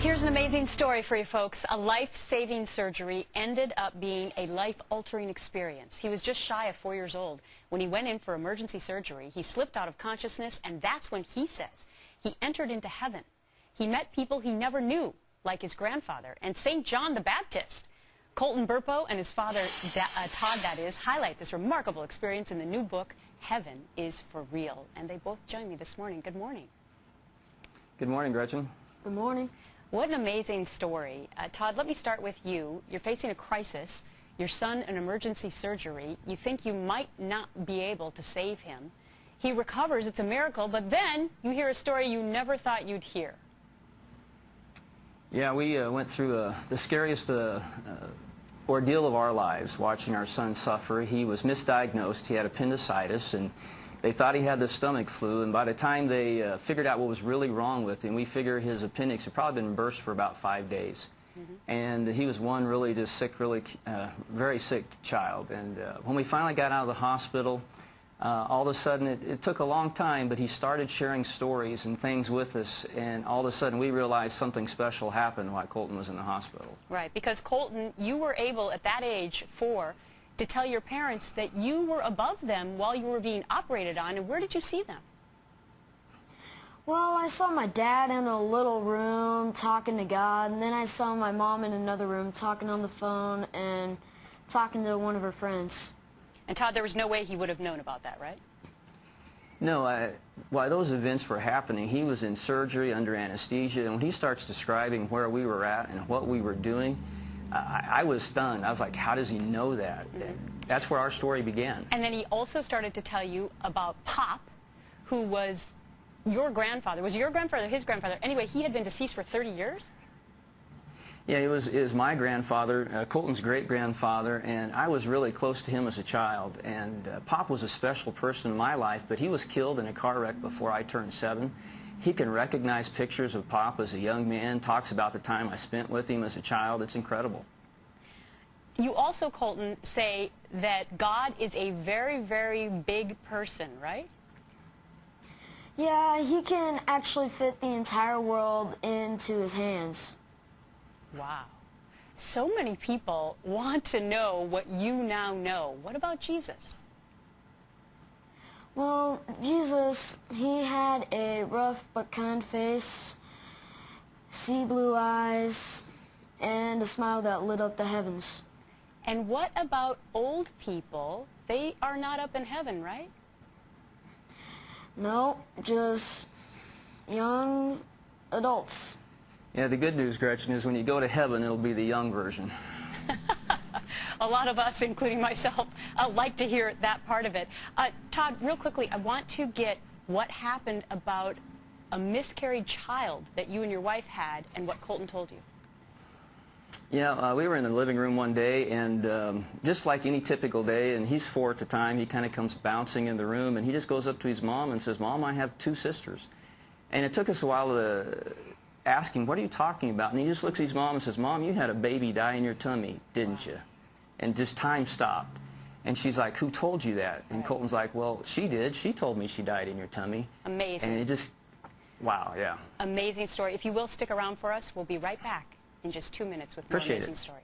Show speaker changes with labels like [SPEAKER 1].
[SPEAKER 1] Here's an amazing story for you folks. A life-saving surgery ended up being a life-altering experience. He was just shy of 4 years old when he went in for emergency surgery. He slipped out of consciousness, and that's when he says he entered into heaven. He met people he never knew, like his grandfather and St. John the Baptist. Colton Burpo and his father, Todd, that is, highlight this remarkable experience in the new book, Heaven is for Real. And they both join me this morning. Good morning.
[SPEAKER 2] Good morning, Gretchen.
[SPEAKER 3] Good morning.
[SPEAKER 1] What an amazing story. Todd, let me start with you. You're facing a crisis. Your son, an emergency surgery. You think you might not be able to save him. He recovers. It's a miracle. But then you hear a story you never thought you'd hear.
[SPEAKER 2] Yeah, we went through the scariest ordeal of our lives, watching our son suffer. He was misdiagnosed. He had appendicitis, and they thought he had the stomach flu, and by the time they figured out what was really wrong with him, we figure his appendix had probably been burst for about 5 days. And he was one really just sick, really very sick child. And when we finally got out of the hospital, all of a sudden, it took a long time, but he started sharing stories and things with us, and all of a sudden we realized something special happened while Colton was in the hospital.
[SPEAKER 1] Right, because Colton, you were able at that age, 4, to tell your parents that you were above them while you were being operated on. And where did you see them?
[SPEAKER 3] Well, I saw my dad in a little room talking to God, and then I saw my mom in another room talking on the phone and talking to one of her friends.
[SPEAKER 1] And Todd, there was no way he would have known about that, right?
[SPEAKER 2] No, while those events were happening, he was in surgery under anesthesia, and when he starts describing where we were at and what we were doing, I was stunned. I was like, how does he know that? That's where our story began.
[SPEAKER 1] And then he also started to tell you about Pop, who was your grandfather. Was your grandfather his grandfather? Anyway, he had been deceased for 30 years?
[SPEAKER 2] Yeah, it was my grandfather, Colton's great-grandfather, and I was really close to him as a child. And Pop was a special person in my life, but he was killed in a car wreck before I turned 7. He can recognize pictures of Pop as a young man, talks about the time I spent with him as a child. It's incredible.
[SPEAKER 1] You also, Colton, say that God is a very, very big person, right?
[SPEAKER 3] Yeah, he can actually fit the entire world into his hands.
[SPEAKER 1] Wow. So many people want to know what you now know. What about Jesus?
[SPEAKER 3] Well, Jesus, he had a rough but kind face, sea blue eyes, and a smile that lit up the heavens.
[SPEAKER 1] And what about old people? They are not up in heaven, right?
[SPEAKER 3] No, just young adults.
[SPEAKER 2] Yeah, the good news, Gretchen, is when you go to heaven, it'll be the young version.
[SPEAKER 1] A lot of us, including myself, like to hear that part of it. Todd, real quickly, I want to get what happened about a miscarried child that you and your wife had and what Colton told you.
[SPEAKER 2] Yeah, we were in the living room one day, and just like any typical day, and he's 4 at the time, he kind of comes bouncing in the room, and he just goes up to his mom and says, "Mom, I have 2 sisters." And it took us a while to ask him, "What are you talking about?" And he just looks at his mom and says, "Mom, you had a baby die in your tummy, didn't you?" And just time stopped. And she's like, "Who told you that?" And Colton's like, "Well, she did. She told me she died in your tummy."
[SPEAKER 1] Amazing.
[SPEAKER 2] And it just, wow, yeah.
[SPEAKER 1] Amazing story. If you will stick around for us, we'll be right back in just 2 minutes with more
[SPEAKER 2] Appreciate
[SPEAKER 1] amazing
[SPEAKER 2] it.
[SPEAKER 1] stories.